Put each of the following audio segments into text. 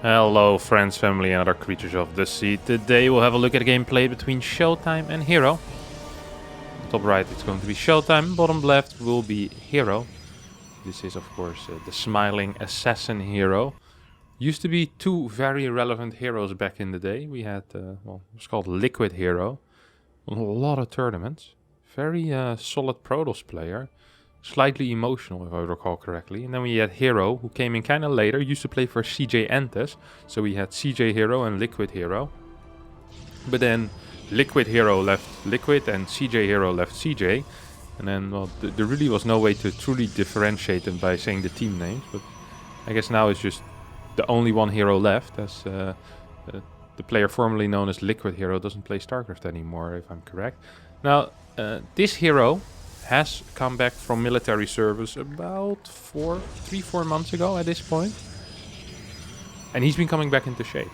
Hello friends, family and other creatures of the sea. Today we'll have a look at a gameplay between ShoWTimE and hero. Top right it's going to be ShoWTimE, bottom left will be hero. This is of course the smiling assassin hero. Used to be two very relevant heroes back in the day. We had, well, it was called Liquid Hero. Won a lot of tournaments. Very solid Protoss player. Slightly emotional, if I recall correctly. And then we had Hero, who came in kind of later. Used to play for CJ Entes. So we had CJ Hero and Liquid Hero. But then Liquid Hero left Liquid and CJ Hero left CJ. And then, well, there really was no way to truly differentiate them by saying the team names. But I guess now it's just the only one hero left, as the player formerly known as Liquid Hero doesn't play StarCraft anymore, if I'm correct. Now, this hero has come back from military service about 3-4 months ago at this point. And he's been coming back into shape.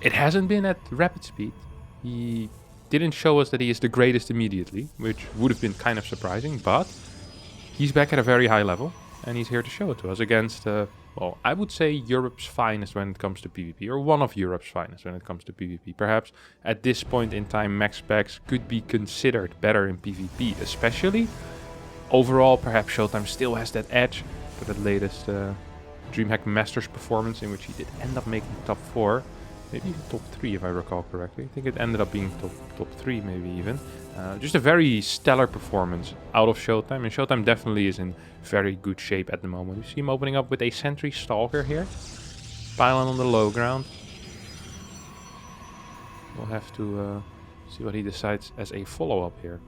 It hasn't been at rapid speed. He didn't show us that he is the greatest immediately, which would have been kind of surprising, but he's back at a very high level, and he's here to show it to us against, well, I would say Europe's finest when it comes to PvP, or one of Europe's finest when it comes to PvP. Perhaps at this point in time, Max Specs could be considered better in PvP, especially. Overall, perhaps ShoWTimE still has that edge for that latest DreamHack Masters performance, in which he did end up making top 4. Maybe even top 3 if I recall correctly. I think it ended up being top 3 maybe even. Just a very stellar performance out of ShoWTimE. And ShoWTimE definitely is in very good shape at the moment. We see him opening up with a Sentry Stalker here. Pylon on the low ground. We'll have to see what he decides as a follow-up here.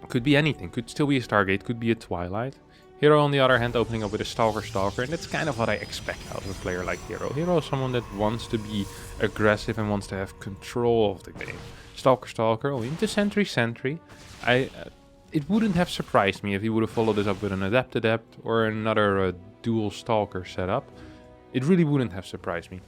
Could be anything. Could still be a Stargate. Could be a Twilight. Hero, on the other hand, opening up with a Stalker, and that's kind of what I expect out of a player like Hero. Hero is someone that wants to be aggressive and wants to have control of the game. Stalker, oh, into Sentry. It wouldn't have surprised me if he would have followed this up with an Adept or another dual Stalker setup. It really wouldn't have surprised me.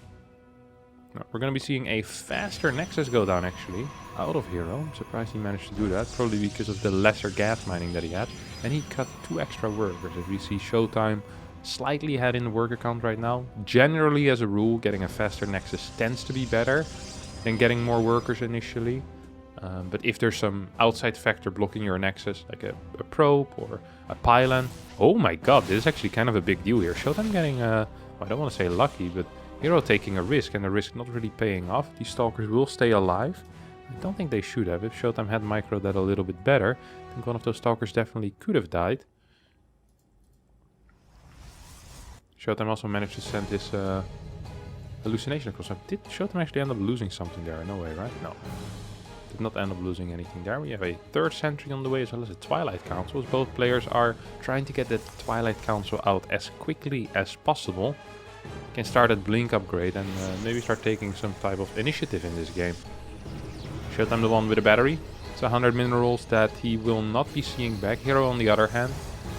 Now, we're going to be seeing a faster Nexus go down, actually, out of Hero. I'm surprised he managed to do that, probably because of the lesser gas mining that he had. And he cut 2 extra workers. As we see ShoWTimE slightly ahead in the worker count right now. Generally, as a rule, getting a faster Nexus tends to be better than getting more workers initially. But if there's some outside factor blocking your Nexus, like a probe or a pylon. Oh my god, this is actually kind of a big deal here. ShoWTimE getting, well, I don't want to say lucky, but Hero taking a risk, and the risk not really paying off. These Stalkers will stay alive. I don't think they should have. If ShoWTimE had microed that a little bit better, I think one of those Stalkers definitely could have died. ShoWTimE also managed to send his hallucination across. Did ShoWTimE actually end up losing something there? No way, right? No. Did not end up losing anything there. We have a 3rd Sentry on the way, as well as a Twilight Council. As both players are trying to get the Twilight Council out as quickly as possible. Can start at Blink upgrade and maybe start taking some type of initiative in this game. ShoWTimE the one with a battery. It's 100 minerals that he will not be seeing back. Hero, on the other hand,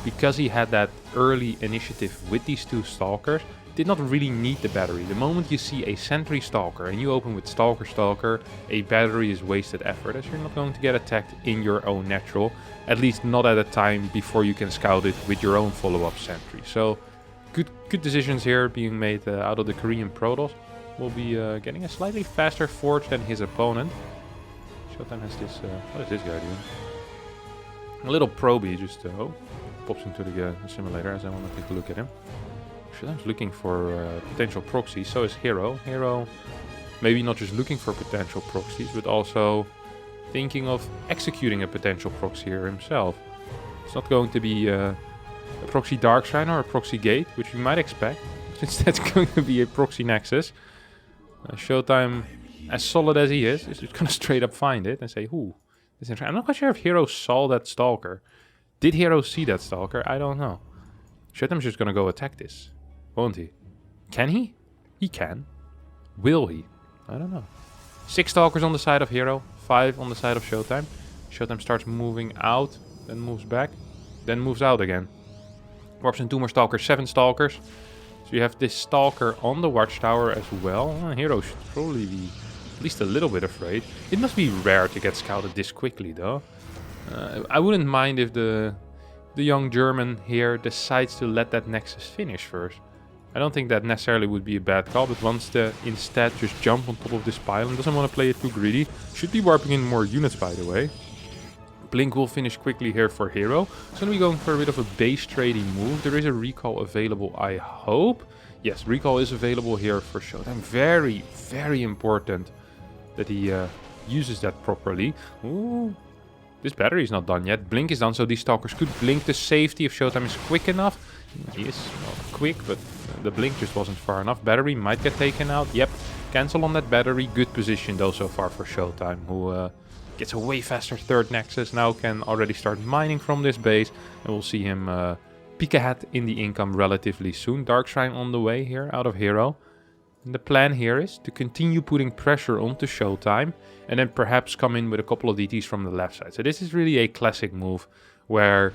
because he had that early initiative with these 2 Stalkers, did not really need the battery. The moment you see a Sentry Stalker and you open with Stalker, a battery is wasted effort, as you're not going to get attacked in your own natural, at least not at a time before you can scout it with your own follow-up Sentry. So good decisions here being made out of the Korean Protoss. Will be getting a slightly faster forge than his opponent. ShoWTimE has this, what is this guy doing? A little probie just, pops into the simulator as I want to take a look at him. ShoWTime's looking for potential proxies, so is Hero. Hero maybe not just looking for potential proxies, but also thinking of executing a potential proxy here himself. It's not going to be a proxy Darkshrine or a proxy Gate, which you might expect. Instead it's going to be a proxy Nexus. ShoWTimE, as solid as he is just gonna straight up find it and say, "Ooh, this is interesting." I'm not quite sure if Hero saw that Stalker. Did Hero see that Stalker? I don't know. ShoWTime's just gonna go attack this, won't he? Can he? He can. Will he? I don't know. 6 Stalkers on the side of Hero, 5 on the side of ShoWTimE. ShoWTimE starts moving out, then moves back, then moves out again. Warps in 2 more Stalkers, 7 Stalkers. So you have this Stalker on the Watchtower as well. Hero should probably be at least a little bit afraid. It must be rare to get scouted this quickly, though. I wouldn't mind if the young German here decides to let that Nexus finish first. I don't think that necessarily would be a bad call, but wants to instead just jump on top of this pile and doesn't want to play it too greedy. Should be warping in more units, by the way. Blink will finish quickly here for hero. It's going to be going for a bit of a base trading move. There is a recall available, I hope. Yes, recall is available here for ShoWTimE. Very, very important that he uses that properly. Ooh, this battery is not done yet. Blink is done, so these stalkers could blink to safety if ShoWTimE is quick enough. He is quick, but the blink just wasn't far enough. Battery might get taken out. Yep, cancel on that battery. Good position though so far for ShoWTimE, who gets a way faster third nexus. Now can already start mining from this base, and we'll see him peek ahead in the income relatively soon. Dark Shrine on the way here out of hero. And the plan here is to continue putting pressure onto ShoWTimE and then perhaps come in with a couple of DTs from the left side. So this is really a classic move where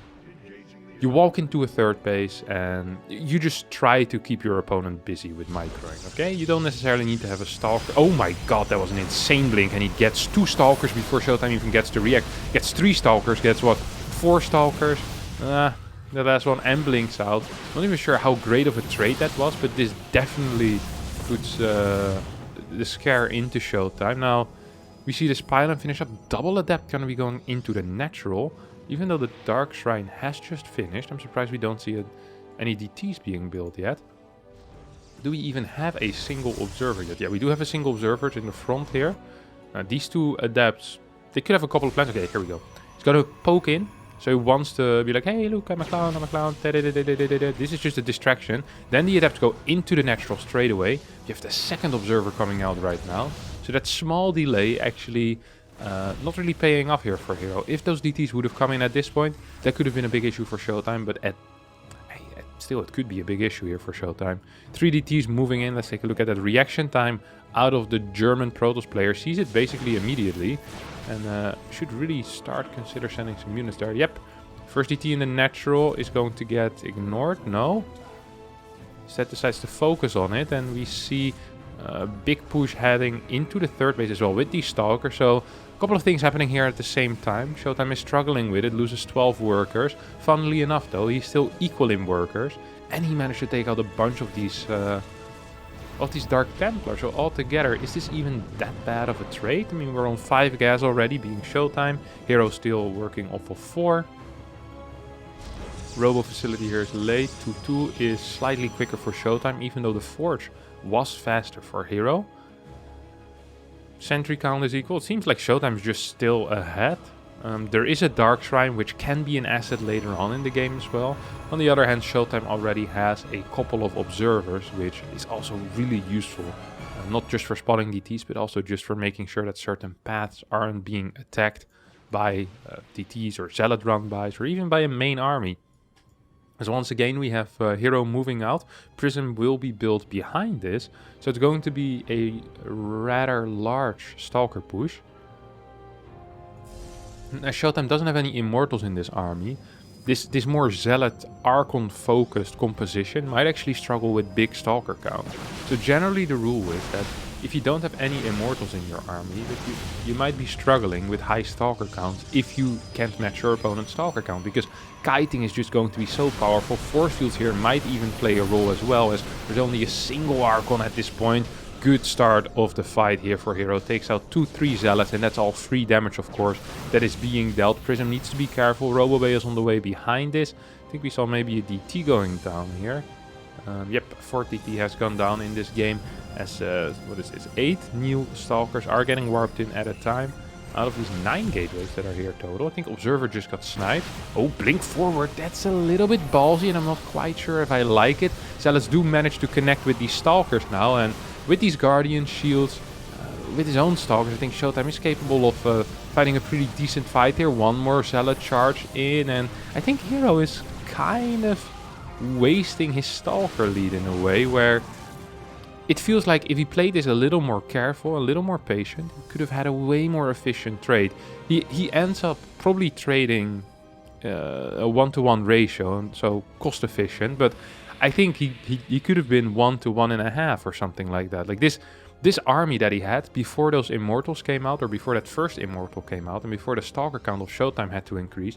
you walk into a third base and you just try to keep your opponent busy with microing, okay? You don't necessarily need to have a stalker. Oh my god, that was an insane blink, and he gets 2 stalkers before ShoWTimE even gets to react. Gets 3 stalkers, gets what? 4 stalkers? The last one and blinks out. Not even sure how great of a trade that was, but this definitely puts the scare into ShoWTimE. Now, we see this pylon finish up. Double Adept gonna be going into the natural. Even though the Dark Shrine has just finished, I'm surprised we don't see any DTs being built yet. Do we even have a single observer yet? Yeah, we do have a single observer in the front here. These 2 adepts, they could have a couple of plans. Okay, here we go. He's got to poke in. So he wants to be like, hey, look, I'm a clown, I'm a clown. This is just a distraction. Then the adepts go into the natural straight away. You have the second observer coming out right now. So that small delay actually not really paying off here for hero. If those DTs would have come in at this point, that could have been a big issue for ShoWTimE. But still, it could be a big issue here for ShoWTimE. 3 DTs moving in. Let's take a look at that reaction time out of the German Protoss player. Sees it basically immediately. And should really consider sending some units there. Yep. First DT in the natural is going to get ignored. No. Instead decides to focus on it. And we see a big push heading into the third base as well with these stalkers. So a couple of things happening here at the same time. ShoWTimE is struggling with it. Loses 12 workers. Funnily enough though, he's still equal in workers. And he managed to take out a bunch of these Dark Templar. So altogether, is this even that bad of a trade? I mean, we're on 5 gas already, being ShoWTimE. Hero still working off of 4. Robo facility here is late. 2-2 is slightly quicker for ShoWTimE, even though the Forge was faster for hero. Sentry count is equal. It seems like ShoWTimE is just still ahead. There is a Dark Shrine, which can be an asset later on in the game as well. On the other hand, ShoWTimE already has a couple of observers, which is also really useful. Not just for spotting DTs, but also just for making sure that certain paths aren't being attacked by DTs or Zealot run-bys, or even by a main army. So once again, we have hero moving out. Prism will be built behind this. So it's going to be a rather large stalker push. As ShoWTimE doesn't have any immortals in this army, this more Zealot Archon focused composition might actually struggle with big stalker count. So generally the rule is that if you don't have any immortals in your army, that you might be struggling with high stalker counts if you can't match your opponent's stalker count, because kiting is just going to be so powerful. Force fields here might even play a role as well, as there's only a single Archon at this point. Good start of the fight here for hero. Takes out 2-3 Zealots, and that's all free damage, of course, that is being dealt. Prism needs to be careful. Robo-Bay is on the way behind this. I think we saw maybe a DT going down here. Yep, 4 DT has gone down in this game, as what is this? 8 new stalkers are getting warped in at a time out of these 9 gateways that are here total. I think Observer just got sniped. Oh, blink forward. That's a little bit ballsy, and I'm not quite sure if I like it. Zealots do manage to connect with these stalkers now, and with these Guardian shields, with his own stalkers, I think ShoWTimE is capable of fighting a pretty decent fight here. One more Zealot charge in, and I think hero is kind of wasting his stalker lead in a way where it feels like if he played this a little more careful, a little more patient, he could have had a way more efficient trade. He ends up probably trading a 1-to-1 ratio, and so cost efficient, but I think he could have been 1 to 1.5 or something like that. Like this army that he had before those immortals came out, or before that first immortal came out, and before the stalker count of ShoWTimE had to increase,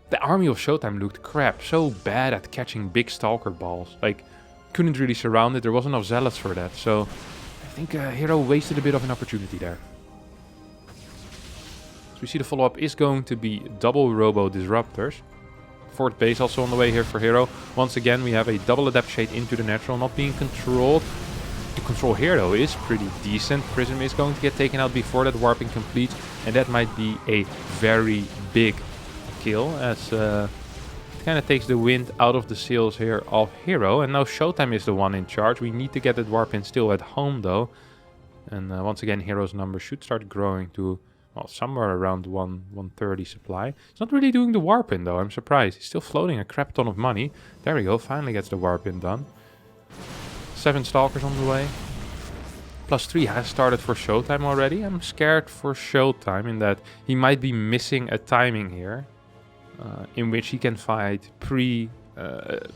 the army of ShoWTimE looked crap. So bad at catching big stalker balls. Like, couldn't really surround it. There wasn't enough zealots for that. So I think hero wasted a bit of an opportunity there. So we see the follow-up is going to be double robo disruptors. Fourth base also on the way here for hero. Once again, we have a double adept shade into the natural, not being controlled. The control here though is pretty decent. Prism is going to get taken out before that warping completes, and that might be a very big kill, as it kind of takes the wind out of the sails here of hero. And now ShoWTimE is the one in charge. We need to get that warp in still at home though, and once again hero's number should start growing to, well, somewhere around 130 supply. It's not really doing the warp in though, I'm surprised. He's still floating a crap ton of money. There we go, finally gets the warp in done. 7 stalkers on the way. +3 has started for ShoWTimE already. I'm scared for ShoWTimE in that he might be missing a timing here, in which he can fight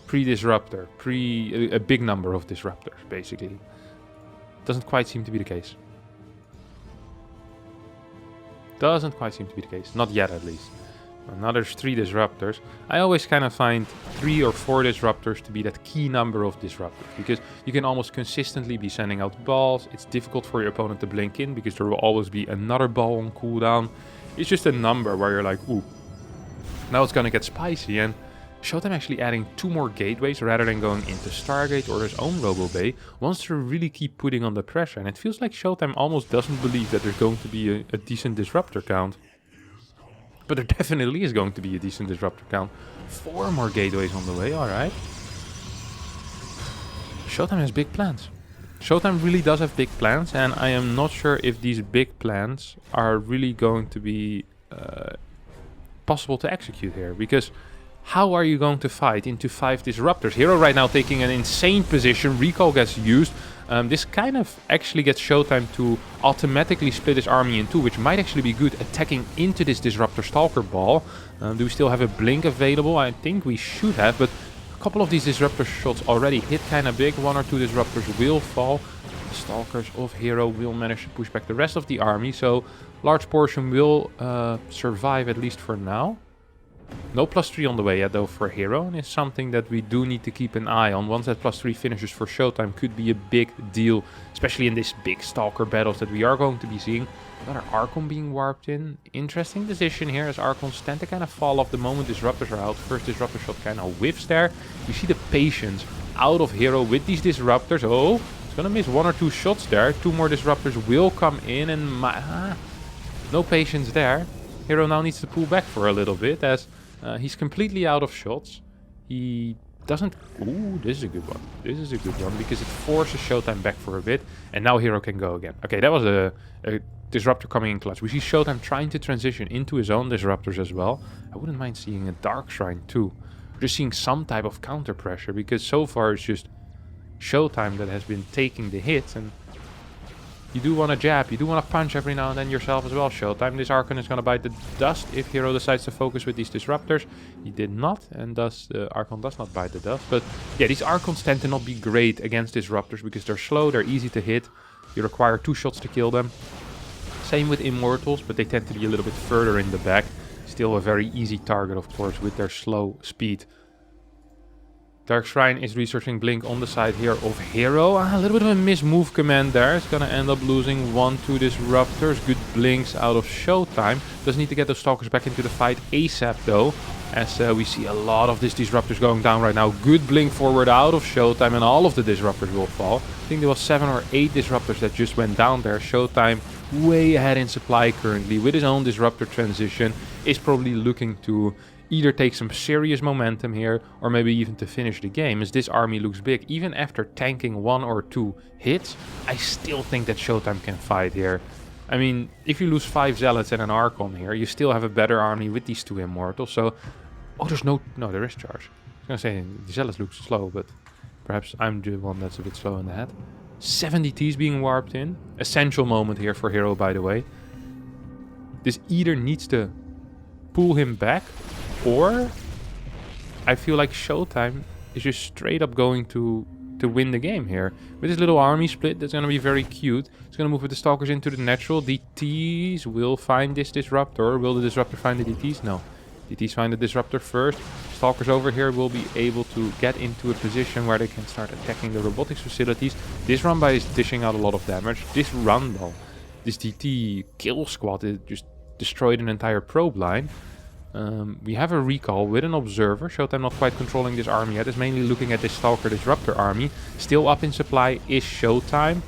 pre-disruptor, a big number of disruptors, basically. Doesn't quite seem to be the case. Doesn't quite seem to be the case. Not yet, at least. Now there's 3 disruptors. I always kind of find 3 or 4 disruptors to be that key number of disruptors, because you can almost consistently be sending out balls. It's difficult for your opponent to blink in, because there will always be another ball on cooldown. It's just a number where you're like, ooh, now it's gonna get spicy. And ShoWTimE actually adding 2 more gateways rather than going into Stargate or his own Robo Bay wants to really keep putting on the pressure. And it feels like ShoWTimE almost doesn't believe that there's going to be a decent disruptor count. But there definitely is going to be a decent disruptor count. 4 more gateways on the way, alright. ShoWTimE has big plans. ShoWTimE really does have big plans, and I am not sure if these big plans are really going to be possible to execute here. Because how are you going to fight into 5 disruptors? Hero right now taking an insane position. Recall gets used. This kind of actually gets ShoWTimE to automatically split his army in 2, which might actually be good attacking into this Disruptor Stalker ball. Do we still have a blink available? I think we should have, but a couple of these Disruptor shots already hit kind of big. 1 or 2 Disruptors will fall. The Stalkers of Hero will manage to push back the rest of the army, so large portion will survive at least for now. No +3 on the way yet though for Hero, and it's something that we do need to keep an eye on. Once that +3 finishes for ShoWTimE could be a big deal, especially in this big Stalker battles that we are going to be seeing. Another Archon being warped in. Interesting decision here, as Archons tend to kind of fall off the moment Disruptors are out. First Disruptor shot kind of whiffs there. You see the patience out of Hero with these Disruptors. Oh, it's gonna miss 1 or 2 shots there. 2 more Disruptors will come in, and no patience there. Hero now needs to pull back for a little bit, as he's completely out of shots. He doesn't... Ooh, this is a good one. This is a good one, because it forces ShoWTimE back for a bit, and now Hero can go again. Okay, that was a Disruptor coming in clutch. We see ShoWTimE trying to transition into his own Disruptors as well. I wouldn't mind seeing a Dark Shrine too. Just seeing some type of counter pressure, because so far it's just ShoWTimE that has been taking the hits, and you do want to jab, you do want to punch every now and then yourself as well, ShoWTimE. This Archon is going to bite the dust if Hero decides to focus with these Disruptors. He did not, and thus the Archon does not bite the dust. But yeah, these Archons tend to not be great against Disruptors, because they're slow, they're easy to hit. You require 2 shots to kill them. Same with Immortals, but they tend to be a little bit further in the back. Still a very easy target, of course, with their slow speed. Dark Shrine is researching Blink on the side here of Hero. A little bit of a mismove command there. It's gonna end up losing 1-2 Disruptors. Good blinks out of ShoWTimE. Does need to get those Stalkers back into the fight ASAP though, as we see a lot of these Disruptors going down right now. Good blink forward out of ShoWTimE, and all of the Disruptors will fall. I think there was 7 or 8 Disruptors that just went down there. ShoWTimE way ahead in supply currently with his own Disruptor transition. Is probably looking to either take some serious momentum here, or maybe even to finish the game, as this army looks big. Even after tanking 1 or 2 hits, I still think that ShoWTimE can fight here. I mean, if you lose 5 Zealots and an Archon here, you still have a better army with these 2 Immortals, so... Oh, there's no... No, there is charge. I was gonna say, the Zealots look slow, but perhaps I'm the one that's a bit slow in the head. 70 Ts being warped in. Essential moment here for Hero, by the way. This either needs to pull him back, or I feel like ShoWTimE is just straight up going to win the game here. With this little army split, that's going to be very cute. It's going to move with the Stalkers into the natural. DTs will find this Disruptor. Will the Disruptor find the DTs? No. DTs find the disruptor first. Stalkers over here will be able to get into a position where they can start attacking the robotics facilities. This run-by is dishing out a lot of damage. This run-by, this DT kill squad, it just destroyed an entire probe line. We have a recall with an observer. ShoWTimE not quite controlling this army yet. Is mainly looking at this Stalker Disruptor army. Still up in supply is ShoWTimE.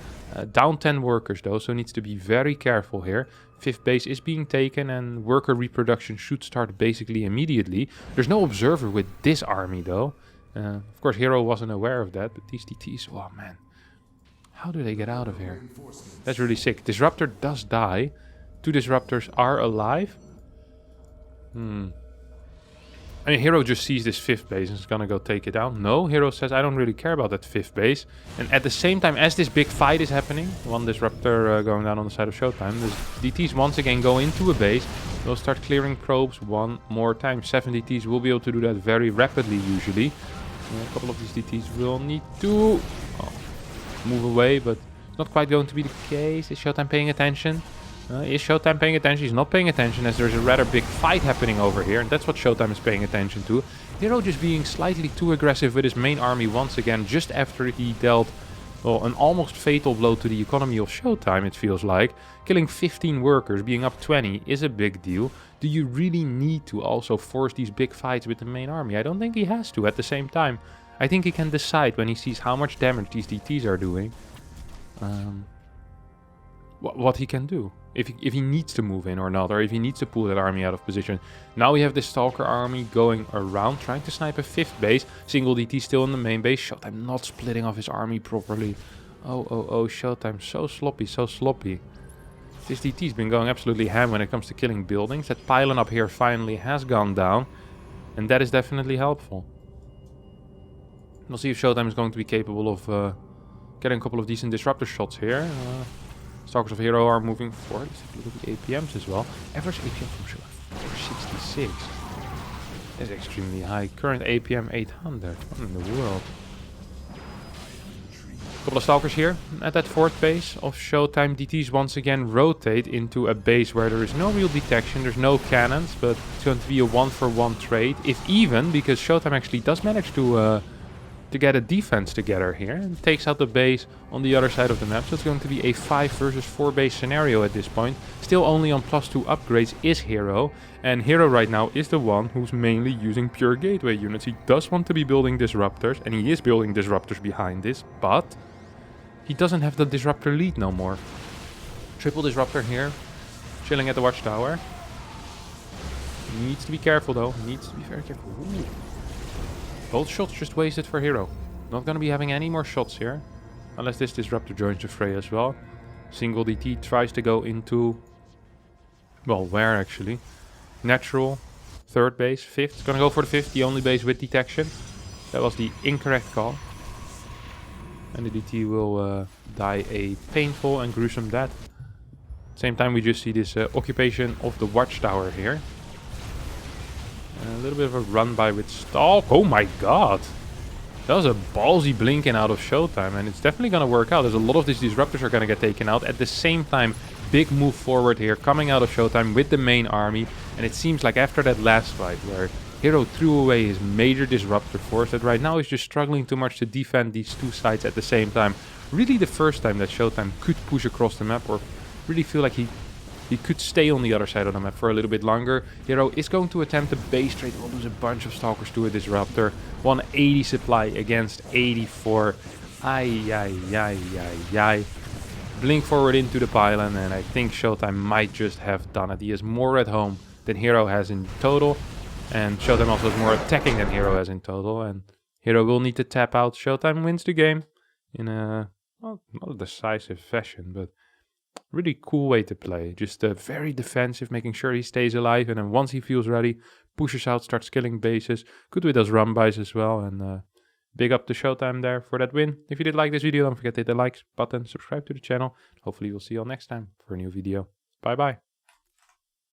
Down 10 workers though, so needs to be very careful here. 5th base is being taken and worker reproduction should start basically immediately. There's no observer with this army though. Of course hero wasn't aware of that, but these DTs, oh man. How do they get out of here? That's really sick. Disruptor does die. 2 disruptors are alive. I mean, hero just sees this 5th base and is gonna go take it down. No, hero says, I don't really care about that 5th base. And at the same time, as this big fight is happening, 1 disruptor going down on the side of ShoWTimE, the DTs once again go into a base. They'll start clearing probes one more time. 7 DTs will be able to do that very rapidly, usually. A couple of these DTs will need to move away, but it's not quite going to be the case. Is ShoWTimE paying attention? Is ShoWTimE paying attention? He's not paying attention as there's a rather big fight happening over here. And that's what ShoWTimE is paying attention to. Hero just being slightly too aggressive with his main army once again. Just after he dealt, well, an almost fatal blow to the economy of ShoWTimE, it feels like. Killing 15 workers, being up 20 is a big deal. Do you really need to also force these big fights with the main army? I don't think he has to at the same time. I think he can decide when he sees how much damage these DTs are doing. What he can do. If he needs to move in or not, or if he needs to pull that army out of position. Now we have this Stalker army going around, trying to snipe a 5th base. Single DT still in the main base. ShoWTimE not splitting off his army properly. Oh, ShoWTimE so sloppy, so sloppy. This DT's been going absolutely ham when it comes to killing buildings. That pylon up here finally has gone down. And that is definitely helpful. We'll see if ShoWTimE is going to be capable of getting a couple of decent disruptor shots here. Stalkers of Hero are moving forward. Let's take a look at the APMs as well. Average APM from ShoWTimE 466. That's extremely high. Current APM 800. What in the world? Couple of Stalkers here at that 4th base of ShoWTimE. DTs once again rotate into a base where there is no real detection. There's no cannons, but it's going to be a 1-for-1 trade. If even, because ShoWTimE actually does manage to get a defense together here and takes out the base on the other side of the map. So it's going to be a 5 versus 4 base scenario at this point. Still only on +2 upgrades is hero, and hero right now is the one who's mainly using pure gateway units. He does want to be building disruptors, and he is building disruptors behind this, but he doesn't have the disruptor lead no more. Triple disruptor here, chilling at the watchtower. Needs to be careful though, needs to be very careful. Ooh. Both shots just wasted for hero. Not gonna be having any more shots here. Unless this disruptor joins the fray as well. Single DT tries to go into... Well, where actually? Natural. 3rd base. 5th. Gonna go for the 5th. The only base with detection. That was the incorrect call. And the DT will die a painful and gruesome death. Same time we just see this occupation of the watchtower here. A little bit of a run-by with Stalk. Oh my god! That was a ballsy blinking out of ShoWTimE, and it's definitely going to work out. There's a lot of these disruptors are going to get taken out. At the same time, big move forward here, coming out of ShoWTimE with the main army. And it seems like after that last fight, where hero threw away his major disruptor force, that right now he's just struggling too much to defend these 2 sides at the same time. Really the first time that ShoWTimE could push across the map, or really feel like he could stay on the other side of the map for a little bit longer. Hero is going to attempt a base trade. We'll lose a bunch of Stalkers to a Disruptor. 180 supply against 84. Ay. Blink forward into the pylon, and I think ShoWTimE might just have done it. He is more at home than Hero has in total. And ShoWTimE also is more attacking than Hero has in total. And Hero will need to tap out. ShoWTimE wins the game in a, well, not a decisive fashion, but really cool way to play. Just very defensive, making sure he stays alive, and then once he feels ready, pushes out, starts killing bases. Good with those run-bys as well, and big up to ShoWTimE there for that win. If you did like this video, don't forget to hit the likes button, subscribe to the channel. Hopefully we'll see you all next time for a new video. Bye bye.